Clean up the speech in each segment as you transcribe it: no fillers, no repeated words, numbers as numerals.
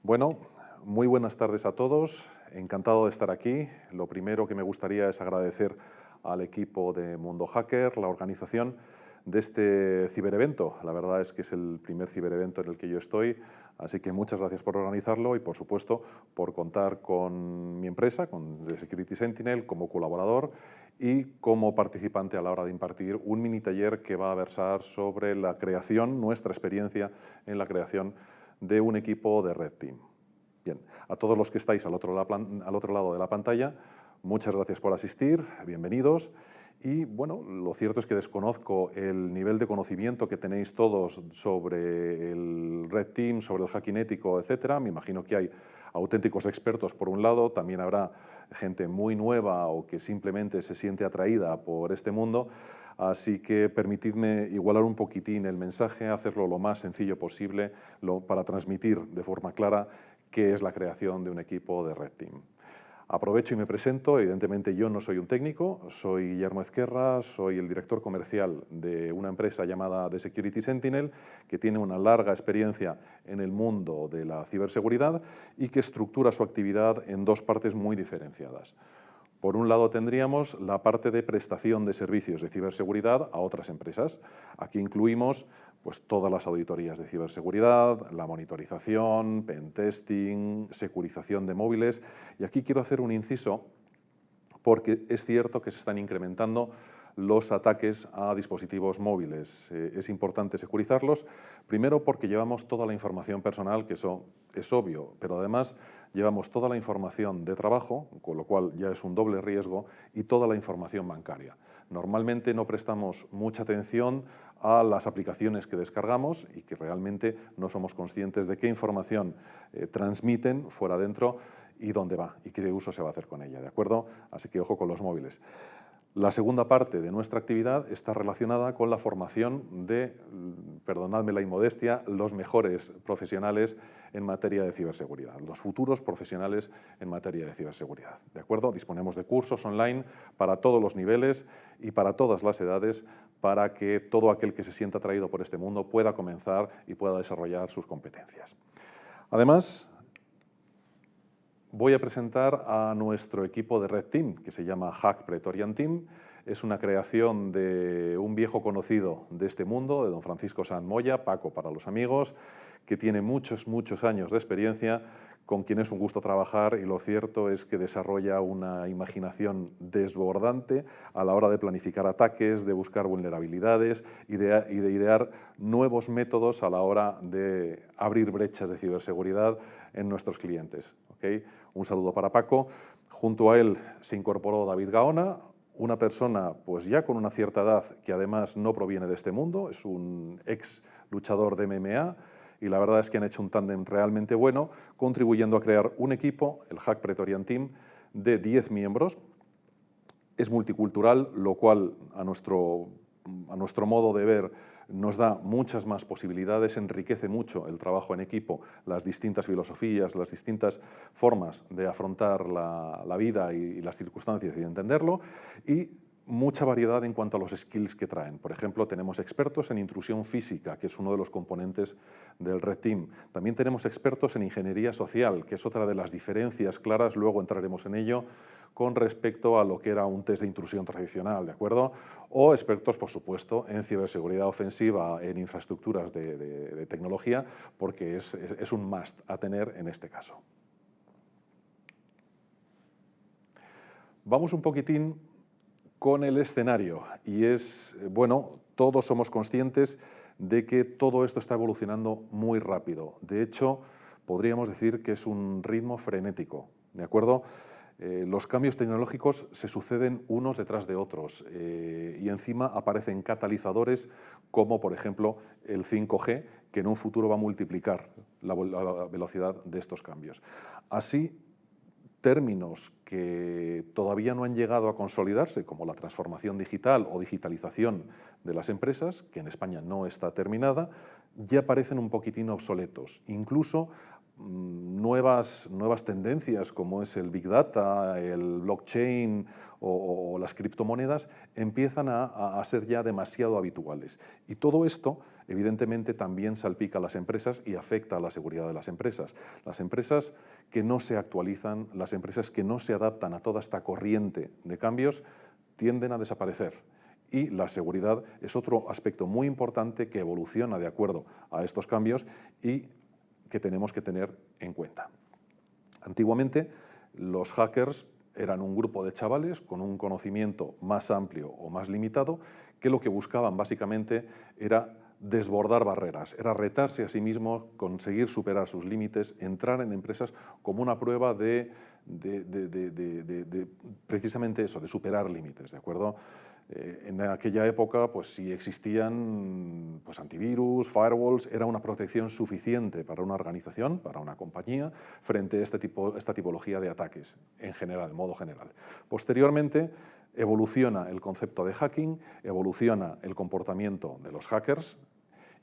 Bueno, muy buenas tardes a todos. Encantado de estar aquí. Lo primero que me gustaría es agradecer al equipo de Mundo Hacker, la organización de este ciberevento. La verdad es que es el primer ciberevento en el que yo estoy, así que muchas gracias por organizarlo y, por supuesto, por contar con mi empresa, con The Security Sentinel, como colaborador y como participante a la hora de impartir un mini taller que va a versar sobre la creación, nuestra experiencia en la creación de un equipo de Red Team. Bien, a todos los que estáis al otro lado de la pantalla, muchas gracias por asistir, bienvenidos. Y bueno, lo cierto es que desconozco el nivel de conocimiento que tenéis todos sobre el Red Team, sobre el hacking ético, etcétera. Me imagino que hay auténticos expertos por un lado, también habrá gente muy nueva o que simplemente se siente atraída por este mundo. Así que permitidme igualar un poquitín el mensaje, hacerlo lo más sencillo posible para transmitir de forma clara qué es la creación de un equipo de Red Team. Aprovecho y me presento. Evidentemente yo no soy un técnico, soy Guillermo Ezquerra, soy el director comercial de una empresa llamada The Security Sentinel, que tiene una larga experiencia en el mundo de la ciberseguridad y que estructura su actividad en dos partes muy diferenciadas. Por un lado tendríamos la parte de prestación de servicios de ciberseguridad a otras empresas. Aquí incluimos pues, todas las auditorías de ciberseguridad, la monitorización, pentesting, securización de móviles. Y aquí quiero hacer un inciso porque es cierto que se están incrementando los ataques a dispositivos móviles. Es importante securizarlos, primero porque llevamos toda la información personal, que eso es obvio, pero además llevamos toda la información de trabajo, con lo cual ya es un doble riesgo, y toda la información bancaria. Normalmente no prestamos mucha atención a las aplicaciones que descargamos y que realmente no somos conscientes de qué información transmiten fuera adentro y dónde va y qué uso se va a hacer con ella, ¿de acuerdo? Así que ojo con los móviles. La segunda parte de nuestra actividad está relacionada con la formación de, perdonadme la inmodestia, los mejores profesionales en materia de ciberseguridad, los futuros profesionales en materia de ciberseguridad. ¿De acuerdo? Disponemos de cursos online para todos los niveles y para todas las edades para que todo aquel que se sienta atraído por este mundo pueda comenzar y pueda desarrollar sus competencias. Además, voy a presentar a nuestro equipo de Red Team, que se llama Hack Praetorian Team. Es una creación de un viejo conocido de este mundo, de don Francisco San Moya, Paco para los amigos, que tiene muchos años de experiencia, con quien es un gusto trabajar, y lo cierto es que desarrolla una imaginación desbordante a la hora de planificar ataques, de buscar vulnerabilidades y de idear nuevos métodos a la hora de abrir brechas de ciberseguridad en nuestros clientes. ¿Okay? Un saludo para Paco. Junto a él se incorporó David Gaona, una persona pues ya con una cierta edad que además no proviene de este mundo, es un ex luchador de MMA, y la verdad es que han hecho un tándem realmente bueno, contribuyendo a crear un equipo, el Hack Praetorian Team, de 10 miembros. Es multicultural, lo cual a nuestro modo de ver nos da muchas más posibilidades, enriquece mucho el trabajo en equipo, las distintas filosofías, las distintas formas de afrontar la vida y las circunstancias y de entenderlo, y mucha variedad en cuanto a los skills que traen. Por ejemplo, tenemos expertos en intrusión física, que es uno de los componentes del Red Team. También tenemos expertos en ingeniería social, que es otra de las diferencias claras, luego entraremos en ello, con respecto a lo que era un test de intrusión tradicional, ¿de acuerdo? O expertos, por supuesto, en ciberseguridad ofensiva, en infraestructuras de tecnología, porque es un must a tener en este caso. Vamos un poquitín con el escenario, y es, bueno, todos somos conscientes de que todo esto está evolucionando muy rápido. De hecho, podríamos decir que es un ritmo frenético, ¿de acuerdo? Los cambios tecnológicos se suceden unos detrás de otros y encima aparecen catalizadores como, por ejemplo, el 5G, que en un futuro va a multiplicar la velocidad de estos cambios. Así, términos que todavía no han llegado a consolidarse, como la transformación digital o digitalización de las empresas, que en España no está terminada, ya parecen un poquitín obsoletos. Incluso nuevas tendencias como es el Big Data, el blockchain o las criptomonedas empiezan a ser ya demasiado habituales. Y todo esto, evidentemente, también salpica a las empresas y afecta a la seguridad de las empresas. Las empresas que no se actualizan, las empresas que no se adaptan a toda esta corriente de cambios, tienden a desaparecer. Y la seguridad es otro aspecto muy importante que evoluciona de acuerdo a estos cambios y que tenemos que tener en cuenta. Antiguamente, los hackers eran un grupo de chavales con un conocimiento más amplio o más limitado, que lo que buscaban básicamente era desbordar barreras, era retarse a sí mismos, conseguir superar sus límites, entrar en empresas como una prueba de precisamente eso, de superar límites, ¿de acuerdo? En aquella época, pues si existían pues, antivirus, firewalls, era una protección suficiente para una organización, para una compañía, frente a esta tipología de ataques, en general, en modo general. Posteriormente, evoluciona el concepto de hacking, evoluciona el comportamiento de los hackers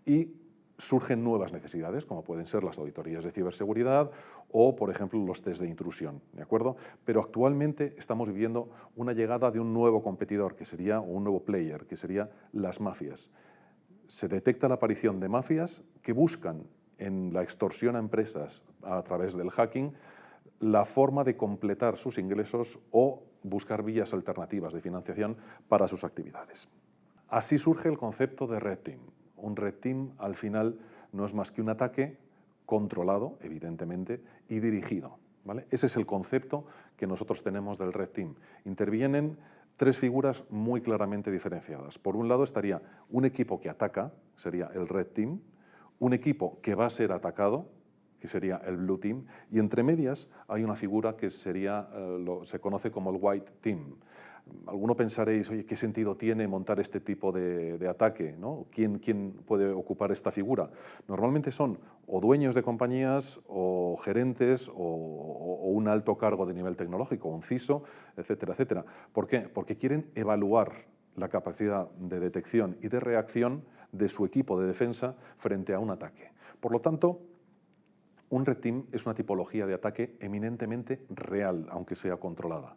y surgen nuevas necesidades, como pueden ser las auditorías de ciberseguridad o, por ejemplo, los test de intrusión, ¿de acuerdo? Pero actualmente estamos viviendo una llegada de un nuevo competidor, que sería un nuevo player, que sería las mafias. Se detecta la aparición de mafias que buscan en la extorsión a empresas a través del hacking la forma de completar sus ingresos o buscar vías alternativas de financiación para sus actividades. Así surge el concepto de Red Team. Un Red Team, al final, no es más que un ataque controlado, evidentemente, y dirigido, ¿vale? Ese es el concepto que nosotros tenemos del Red Team. Intervienen tres figuras muy claramente diferenciadas. Por un lado estaría un equipo que ataca, sería el Red Team, un equipo que va a ser atacado, que sería el Blue Team, y entre medias hay una figura que se conoce como el White Team. Alguno pensaréis, oye, ¿qué sentido tiene montar este tipo de ataque, ¿no? ¿Quién puede ocupar esta figura? Normalmente son o dueños de compañías o gerentes o un alto cargo de nivel tecnológico, un CISO, etcétera, etcétera. ¿Por qué? Porque quieren evaluar la capacidad de detección y de reacción de su equipo de defensa frente a un ataque. Por lo tanto, un Red Team es una tipología de ataque eminentemente real, aunque sea controlada.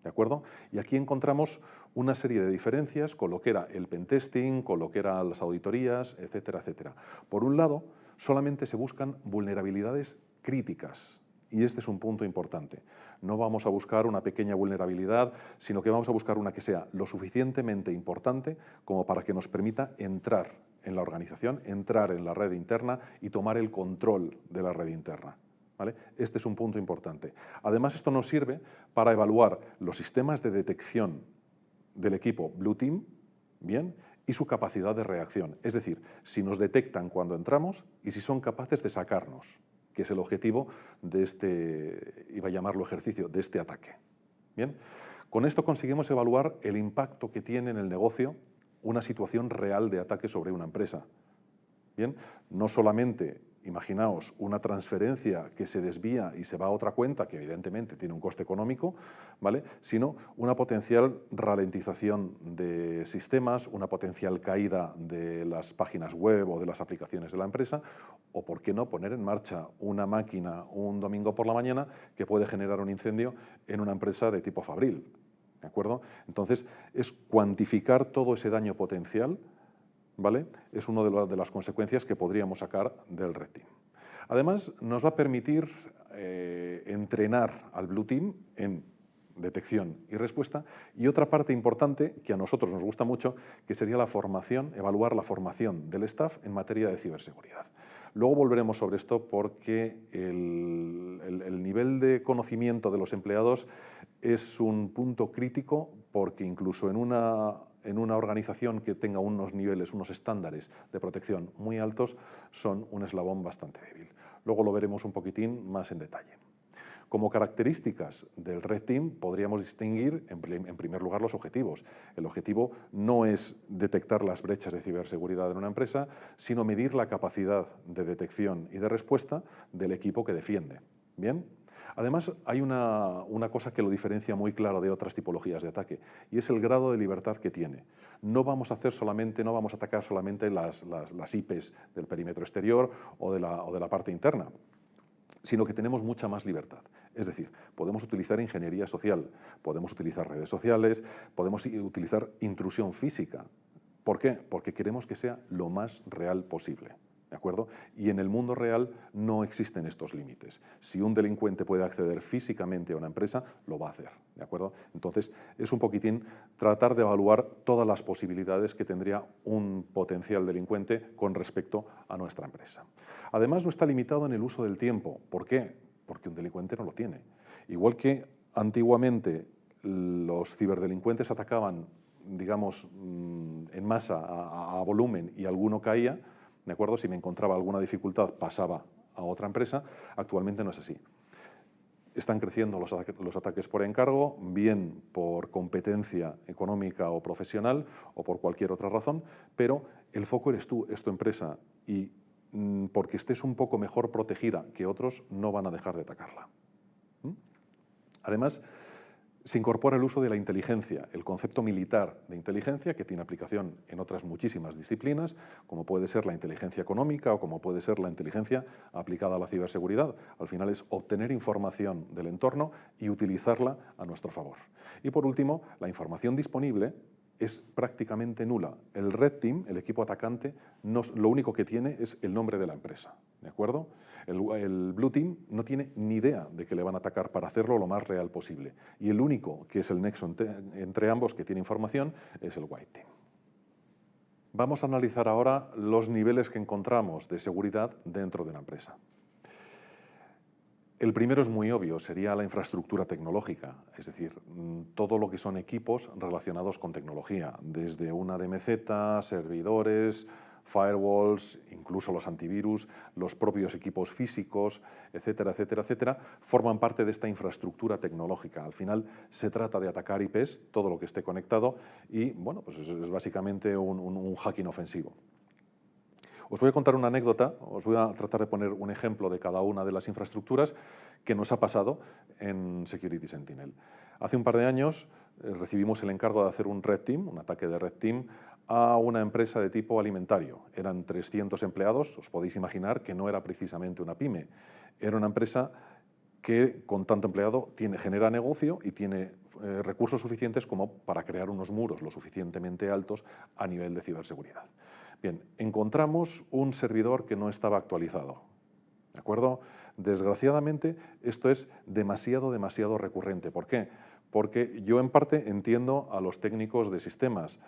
¿De acuerdo? Y aquí encontramos una serie de diferencias con lo que era el pentesting, con lo que eran las auditorías, etcétera, etcétera. Por un lado, solamente se buscan vulnerabilidades críticas. Y este es un punto importante. No vamos a buscar una pequeña vulnerabilidad, sino que vamos a buscar una que sea lo suficientemente importante como para que nos permita entrar en la organización, entrar en la red interna y tomar el control de la red interna. ¿Vale? Este es un punto importante. Además, esto nos sirve para evaluar los sistemas de detección del equipo Blue Team, ¿bien? Y su capacidad de reacción. Es decir, si nos detectan cuando entramos y si son capaces de sacarnos, que es el objetivo de este, iba a llamarlo ejercicio, de este ataque. ¿Bien? Con esto conseguimos evaluar el impacto que tiene en el negocio una situación real de ataque sobre una empresa. ¿Bien? No solamente, imaginaos, una transferencia que se desvía y se va a otra cuenta, que evidentemente tiene un coste económico, ¿vale? Sino una potencial ralentización de sistemas, una potencial caída de las páginas web o de las aplicaciones de la empresa, o, por qué no, poner en marcha una máquina un domingo por la mañana que puede generar un incendio en una empresa de tipo fabril. ¿De acuerdo? Entonces, es cuantificar todo ese daño potencial, ¿vale? Es una de las consecuencias que podríamos sacar del Red Team. Además, nos va a permitir entrenar al Blue Team en detección y respuesta, y otra parte importante que a nosotros nos gusta mucho, que sería la formación, evaluar la formación del staff en materia de ciberseguridad. Luego volveremos sobre esto porque el nivel de conocimiento de los empleados es un punto crítico, porque incluso en una organización que tenga unos niveles, unos estándares de protección muy altos, son un eslabón bastante débil. Luego lo veremos un poquitín más en detalle. Como características del Red Team podríamos distinguir, en primer lugar, los objetivos. El objetivo no es detectar las brechas de ciberseguridad en una empresa, sino medir la capacidad de detección y de respuesta del equipo que defiende. ¿Bien? Además, hay una cosa que lo diferencia muy claro de otras tipologías de ataque, y es el grado de libertad que tiene. No vamos a atacar solamente las IPs del perímetro exterior o de la parte interna, sino que tenemos mucha más libertad. Es decir, podemos utilizar ingeniería social, podemos utilizar redes sociales, podemos utilizar intrusión física. ¿Por qué? Porque queremos que sea lo más real posible. ¿De acuerdo? Y en el mundo real no existen estos límites. Si un delincuente puede acceder físicamente a una empresa, lo va a hacer. ¿De acuerdo? Entonces, es un poquitín tratar de evaluar todas las posibilidades que tendría un potencial delincuente con respecto a nuestra empresa. Además, no está limitado en el uso del tiempo. ¿Por qué? Porque un delincuente no lo tiene. Igual que antiguamente los ciberdelincuentes atacaban, digamos, en masa, a volumen, y alguno caía, ¿de acuerdo? Si me encontraba alguna dificultad, pasaba a otra empresa. Actualmente no es así. Están creciendo los ataques por encargo, bien por competencia económica o profesional o por cualquier otra razón, pero el foco eres tú, es tu empresa, y porque estés un poco mejor protegida que otros, no van a dejar de atacarla. Además, se incorpora el uso de la inteligencia, el concepto militar de inteligencia, que tiene aplicación en otras muchísimas disciplinas, como puede ser la inteligencia económica o como puede ser la inteligencia aplicada a la ciberseguridad. Al final es obtener información del entorno y utilizarla a nuestro favor. Y por último, la información disponible es prácticamente nula. El Red Team, el equipo atacante, lo único que tiene es el nombre de la empresa, ¿de acuerdo? El Blue Team no tiene ni idea de que le van a atacar, para hacerlo lo más real posible. Y el único que es el nexo entre ambos, que tiene información, es el White Team. Vamos a analizar ahora los niveles que encontramos de seguridad dentro de una empresa. El primero es muy obvio, sería la infraestructura tecnológica, es decir, todo lo que son equipos relacionados con tecnología, desde una DMZ, servidores, firewalls, incluso los antivirus, los propios equipos físicos, etcétera, etcétera, etcétera, forman parte de esta infraestructura tecnológica. Al final se trata de atacar IPs, todo lo que esté conectado, y bueno, pues es básicamente un hacking ofensivo. Os voy a contar una anécdota, os voy a tratar de poner un ejemplo de cada una de las infraestructuras que nos ha pasado en Security Sentinel. Hace un par de años recibimos el encargo de hacer un Red Team, un ataque de Red Team, a una empresa de tipo alimentario. Eran 300 empleados, os podéis imaginar que no era precisamente una pyme. Era una empresa que con tanto empleado genera negocio y tiene recursos suficientes como para crear unos muros lo suficientemente altos a nivel de ciberseguridad. Bien, encontramos un servidor que no estaba actualizado, ¿de acuerdo? Desgraciadamente, esto es demasiado recurrente. ¿Por qué? Porque yo en parte entiendo a los técnicos de sistemas.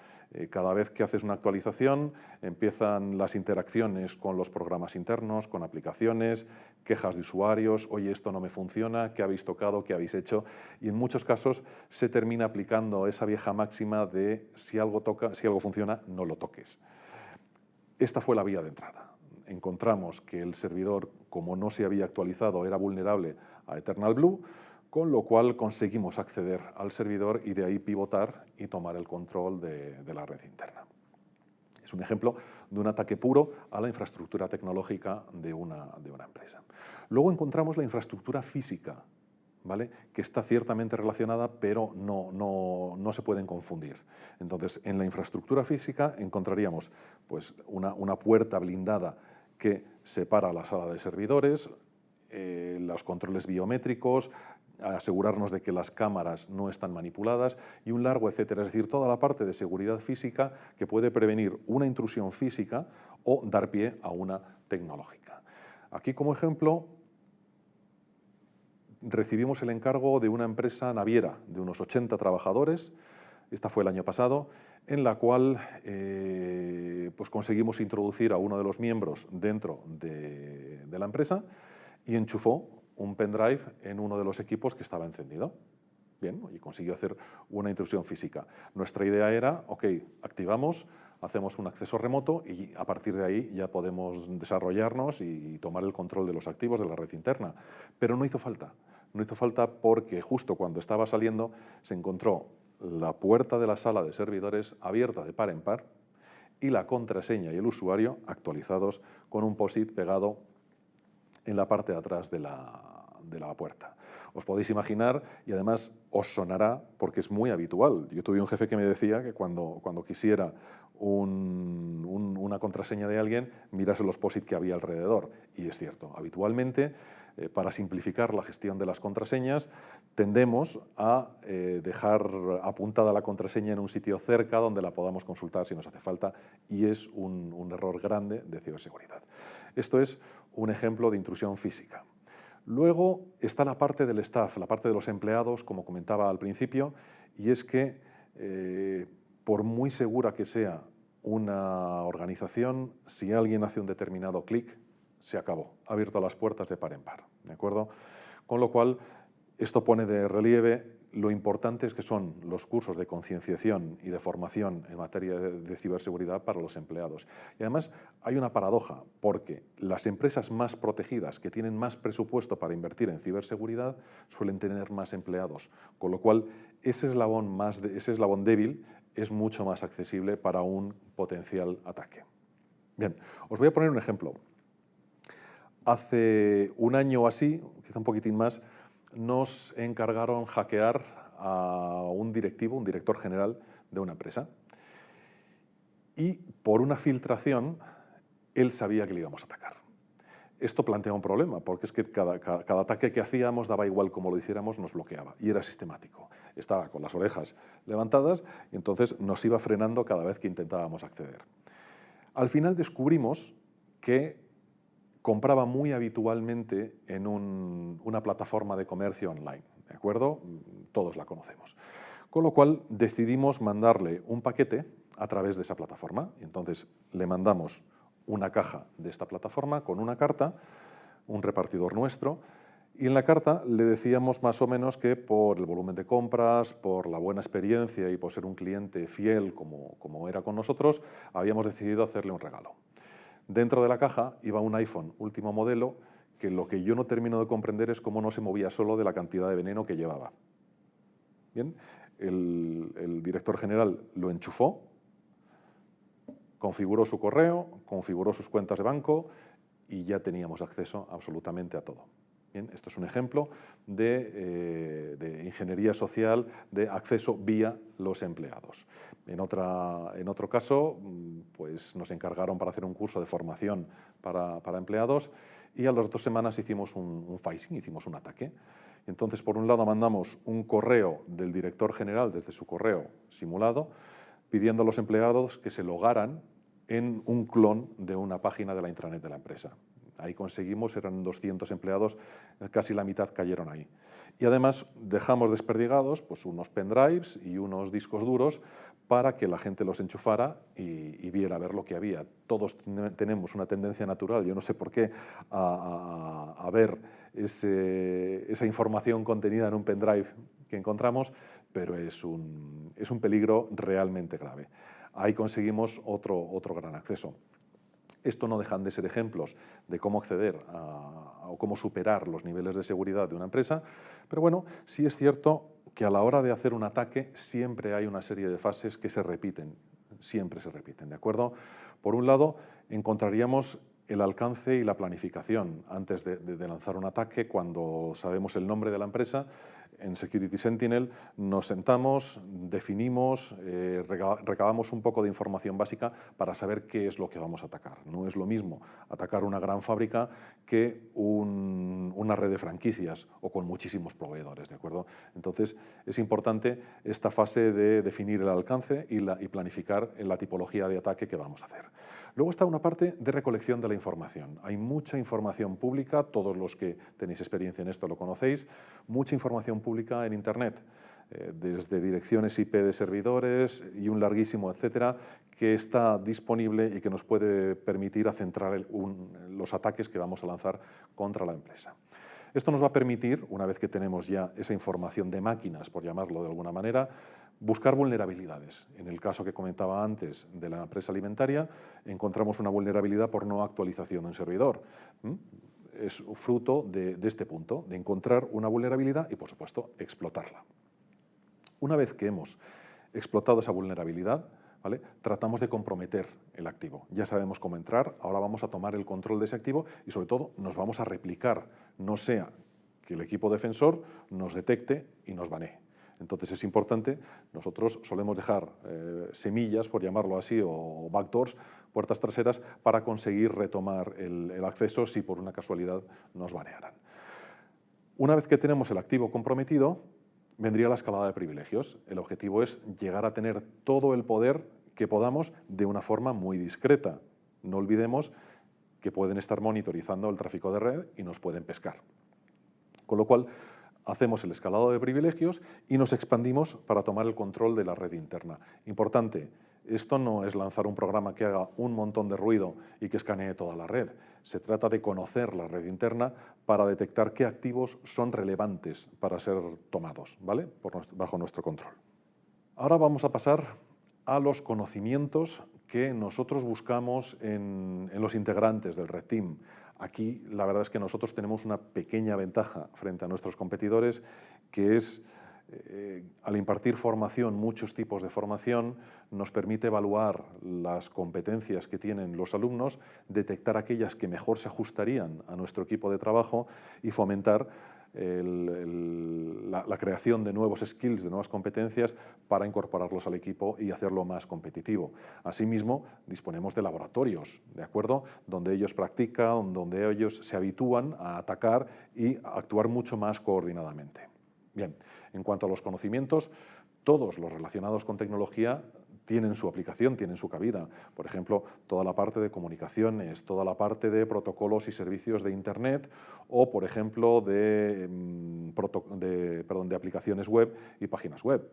Cada vez que haces una actualización, empiezan las interacciones con los programas internos, con aplicaciones, quejas de usuarios, oye, esto no me funciona, ¿qué habéis tocado, qué habéis hecho? Y en muchos casos se termina aplicando esa vieja máxima de si algo funciona, no lo toques. Esta fue la vía de entrada. Encontramos que el servidor, como no se había actualizado, era vulnerable a Eternal Blue, con lo cual conseguimos acceder al servidor y de ahí pivotar y tomar el control de la red interna. Es un ejemplo de un ataque puro a la infraestructura tecnológica de una empresa. Luego encontramos la infraestructura física, ¿vale? Que está ciertamente relacionada, pero no se pueden confundir. Entonces, en la infraestructura física encontraríamos pues, una puerta blindada que separa la sala de servidores, los controles biométricos, asegurarnos de que las cámaras no están manipuladas y un largo etcétera. Es decir, toda la parte de seguridad física que puede prevenir una intrusión física o dar pie a una tecnológica. Aquí, como ejemplo, recibimos el encargo de una empresa naviera de unos 80 trabajadores, esta fue el año pasado, en la cual pues conseguimos introducir a uno de los miembros dentro de la empresa y enchufó un pendrive en uno de los equipos que estaba encendido. Bien, y consiguió hacer una intrusión física. Nuestra idea era, ok, activamos, hacemos un acceso remoto y a partir de ahí ya podemos desarrollarnos y tomar el control de los activos de la red interna. Pero no hizo falta. No hizo falta porque justo cuando estaba saliendo se encontró la puerta de la sala de servidores abierta de par en par y la contraseña y el usuario actualizados con un POSIT pegado en la parte de atrás de de la puerta. Os podéis imaginar, y además os sonará porque es muy habitual. Yo tuve un jefe que me decía que cuando quisiera una contraseña de alguien, mirase los POSIT que había alrededor. Y es cierto, habitualmente, para simplificar la gestión de las contraseñas, tendemos a dejar apuntada la contraseña en un sitio cerca donde la podamos consultar si nos hace falta, y es un error grande de ciberseguridad. Esto es un ejemplo de intrusión física. Luego está la parte del staff, la parte de los empleados, como comentaba al principio, y es que por muy segura que sea una organización, si alguien hace un determinado clic, se acabó, ha abierto las puertas de par en par, ¿de acuerdo? Con lo cual, esto pone de relieve lo importantes que son los cursos de concienciación y de formación en materia de ciberseguridad para los empleados. Y además hay una paradoja, porque las empresas más protegidas, que tienen más presupuesto para invertir en ciberseguridad, suelen tener más empleados, con lo cual ese eslabón débil es mucho más accesible para un potencial ataque. Bien, os voy a poner un ejemplo. Hace un año o así, quizá un poquitín más, nos encargaron hackear a un director general de una empresa. Y por una filtración, él sabía que le íbamos a atacar. Esto plantea un problema, porque es que cada ataque que hacíamos, daba igual cómo lo hiciéramos, nos bloqueaba. Y era sistemático. Estaba con las orejas levantadas y entonces nos iba frenando cada vez que intentábamos acceder. Al final descubrimos que compraba muy habitualmente en una plataforma de comercio online, ¿de acuerdo? Todos la conocemos. Con lo cual decidimos mandarle un paquete a través de esa plataforma. Y entonces le mandamos una caja de esta plataforma con una carta, un repartidor nuestro, y en la carta le decíamos más o menos que por el volumen de compras, por la buena experiencia y por ser un cliente fiel como era con nosotros, habíamos decidido hacerle un regalo. Dentro de la caja iba un iPhone último modelo que lo que yo no termino de comprender es cómo no se movía solo de la cantidad de veneno que llevaba. Bien, el director general lo enchufó, configuró su correo, configuró sus cuentas de banco y ya teníamos acceso absolutamente a todo. Bien, esto es un ejemplo de ingeniería social de acceso vía los empleados. En otro caso, pues nos encargaron para hacer un curso de formación para empleados y a las 2 semanas hicimos un phishing, hicimos un ataque. Entonces, por un lado, mandamos un correo del director general desde su correo simulado pidiendo a los empleados que se logaran en un clon de una página de la intranet de la empresa. Ahí conseguimos, eran 200 empleados, casi la mitad cayeron ahí. Y además dejamos desperdigados pues, unos pendrives y unos discos duros para que la gente los enchufara y viera a ver lo que había. Todos tenemos una tendencia natural, yo no sé por qué, a ver esa información contenida en un pendrive que encontramos, pero es un peligro realmente grave. Ahí conseguimos otro gran acceso. Esto no dejan de ser ejemplos de cómo acceder o cómo superar los niveles de seguridad de una empresa, pero bueno, sí es cierto que a la hora de hacer un ataque siempre hay una serie de fases que se repiten, siempre se repiten, ¿de acuerdo? Por un lado, encontraríamos el alcance y la planificación antes de lanzar un ataque. Cuando sabemos el nombre de la empresa, en Security Sentinel nos sentamos, definimos, recabamos un poco de información básica para saber qué es lo que vamos a atacar. No es lo mismo atacar una gran fábrica que una red de franquicias o con muchísimos proveedores, ¿de acuerdo? Entonces, es importante esta fase de definir el alcance y planificar la tipología de ataque que vamos a hacer. Luego está una parte de recolección de la información. Hay mucha información pública, todos los que tenéis experiencia en esto lo conocéis, mucha información pública en Internet, desde direcciones IP de servidores y un larguísimo etcétera, que está disponible y que nos puede permitir centrar los ataques que vamos a lanzar contra la empresa. Esto nos va a permitir, una vez que tenemos ya esa información de máquinas, por llamarlo de alguna manera, buscar vulnerabilidades. En el caso que comentaba antes de la empresa alimentaria, encontramos una vulnerabilidad por no actualización de un servidor. Es fruto de este punto, de encontrar una vulnerabilidad y, por supuesto, explotarla. Una vez que hemos explotado esa vulnerabilidad, ¿vale?, tratamos de comprometer el activo. Ya sabemos cómo entrar, ahora vamos a tomar el control de ese activo y, sobre todo, nos vamos a replicar. No sea que el equipo defensor nos detecte y nos banee. Entonces es importante, nosotros solemos dejar semillas, por llamarlo así, o backdoors, puertas traseras, para conseguir retomar el acceso si por una casualidad nos banearan. Una vez que tenemos el activo comprometido, vendría la escalada de privilegios. El objetivo es llegar a tener todo el poder que podamos de una forma muy discreta. No olvidemos que pueden estar monitorizando el tráfico de red y nos pueden pescar. Con lo cual, hacemos el escalado de privilegios y nos expandimos para tomar el control de la red interna. Importante, esto no es lanzar un programa que haga un montón de ruido y que escanee toda la red. Se trata de conocer la red interna para detectar qué activos son relevantes para ser tomados, ¿vale? Bajo nuestro control. Ahora vamos a pasar a los conocimientos que nosotros buscamos en los integrantes del Red Team. Aquí la verdad es que nosotros tenemos una pequeña ventaja frente a nuestros competidores, que es al impartir formación, muchos tipos de formación, nos permite evaluar las competencias que tienen los alumnos, detectar aquellas que mejor se ajustarían a nuestro equipo de trabajo y fomentar la creación de nuevos skills, de nuevas competencias para incorporarlos al equipo y hacerlo más competitivo. Asimismo, disponemos de laboratorios, ¿de acuerdo?, donde ellos practican, donde ellos se habitúan a atacar y a actuar mucho más coordinadamente. Bien, en cuanto a los conocimientos, todos los relacionados con tecnología tienen su aplicación, tienen su cabida. Por ejemplo, toda la parte de comunicaciones, toda la parte de protocolos y servicios de Internet o, por ejemplo, de aplicaciones web y páginas web.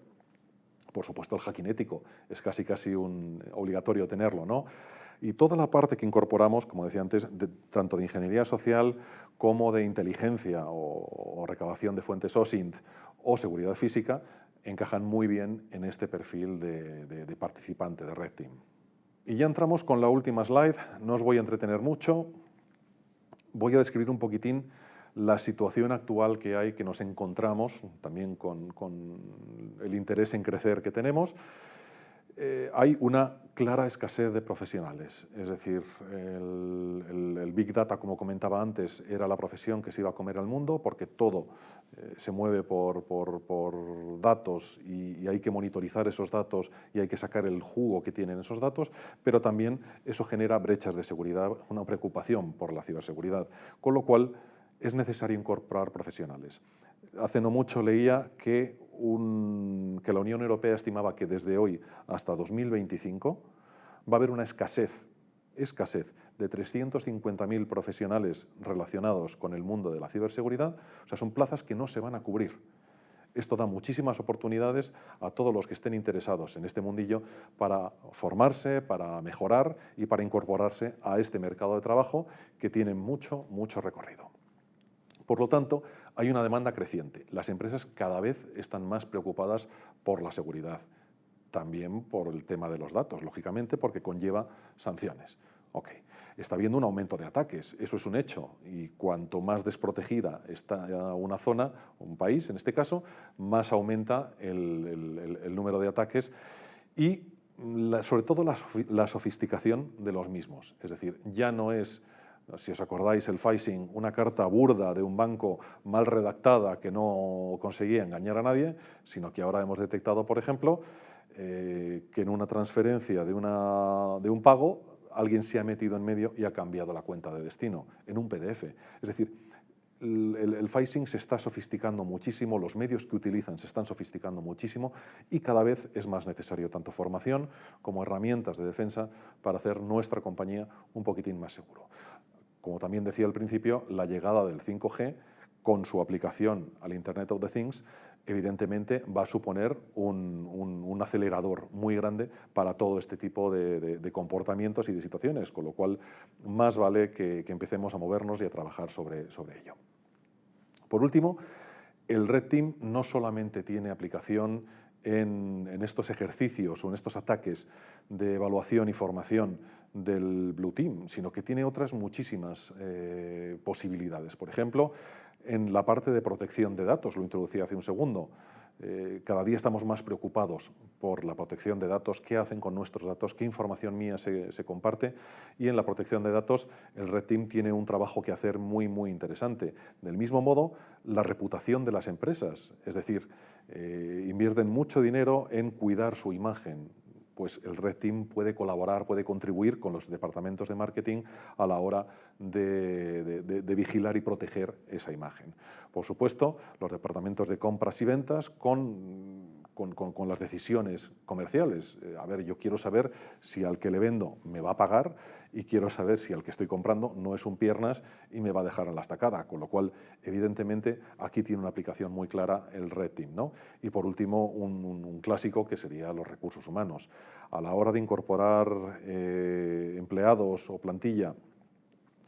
Por supuesto, el hacking ético es casi un obligatorio tenerlo, ¿no? Y toda la parte que incorporamos, como decía antes, tanto de ingeniería social como de inteligencia o recabación de fuentes OSINT o seguridad física, encajan muy bien en este perfil de participante de Red Team. Y ya entramos con la última slide, no os voy a entretener mucho, voy a describir un poquitín la situación actual que hay, que nos encontramos, también con el interés en crecer que tenemos. Hay una clara escasez de profesionales, es decir, el Big Data, como comentaba antes, era la profesión que se iba a comer al mundo porque todo se mueve por datos y hay que monitorizar esos datos y hay que sacar el jugo que tienen esos datos, pero también eso genera brechas de seguridad, una preocupación por la ciberseguridad, con lo cual es necesario incorporar profesionales. Hace no mucho leía que la Unión Europea estimaba que desde hoy hasta 2025 va a haber una escasez de 350.000 profesionales relacionados con el mundo de la ciberseguridad. O sea, son plazas que no se van a cubrir. Esto da muchísimas oportunidades a todos los que estén interesados en este mundillo para formarse, para mejorar y para incorporarse a este mercado de trabajo que tiene mucho recorrido. Por lo tanto, hay una demanda creciente. Las empresas cada vez están más preocupadas por la seguridad, también por el tema de los datos, lógicamente, porque conlleva sanciones. Está habiendo un aumento de ataques, eso es un hecho, y cuanto más desprotegida está una zona, un país en este caso, más aumenta el número de ataques y sobre todo la sofisticación de los mismos. Es decir, ya no es, si os acordáis, el phishing, una carta burda de un banco mal redactada que no conseguía engañar a nadie, sino que ahora hemos detectado, por ejemplo, que en una transferencia de un pago alguien se ha metido en medio y ha cambiado la cuenta de destino en un PDF. Es decir, el phishing se está sofisticando muchísimo, los medios que utilizan se están sofisticando muchísimo y cada vez es más necesario tanto formación como herramientas de defensa para hacer nuestra compañía un poquitín más seguro. Como también decía al principio, la llegada del 5G con su aplicación al Internet of the Things, evidentemente va a suponer un acelerador muy grande para todo este tipo de comportamientos y de situaciones, con lo cual más vale que empecemos a movernos y a trabajar sobre ello. Por último, el Red Team no solamente tiene aplicación en estos ejercicios o en estos ataques de evaluación y formación del Blue Team, sino que tiene otras muchísimas posibilidades. Por ejemplo, en la parte de protección de datos, lo introducí hace un segundo, cada día estamos más preocupados por la protección de datos, qué hacen con nuestros datos, qué información mía se comparte, y en la protección de datos el Red Team tiene un trabajo que hacer muy, muy interesante. Del mismo modo, la reputación de las empresas, es decir, invierten mucho dinero en cuidar su imagen. Pues el Red Team puede colaborar, puede contribuir con los departamentos de marketing a la hora de vigilar y proteger esa imagen. Por supuesto, los departamentos de compras y ventas con las decisiones comerciales. A ver, yo quiero saber si al que le vendo me va a pagar y quiero saber si al que estoy comprando no es un piernas y me va a dejar en la estacada. Con lo cual, evidentemente, aquí tiene una aplicación muy clara el Red Team, ¿no? Y por último, un clásico que sería los recursos humanos. A la hora de incorporar empleados o plantilla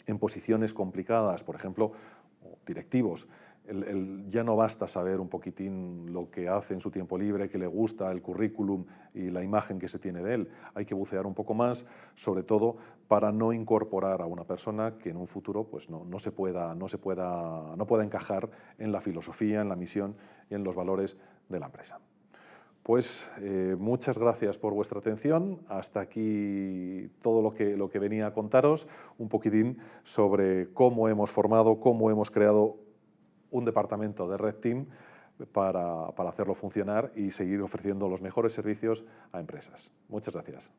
en posiciones complicadas, por ejemplo, directivos, ya no basta saber un poquitín lo que hace en su tiempo libre, que le gusta, el currículum y la imagen que se tiene de él. Hay que bucear un poco más, sobre todo para no incorporar a una persona que en un futuro pues no pueda encajar en la filosofía, en la misión y en los valores de la empresa. Pues muchas gracias por vuestra atención. Hasta aquí todo lo que venía a contaros, un poquitín sobre cómo hemos formado, cómo hemos creado un departamento de Red Team para hacerlo funcionar y seguir ofreciendo los mejores servicios a empresas. Muchas gracias.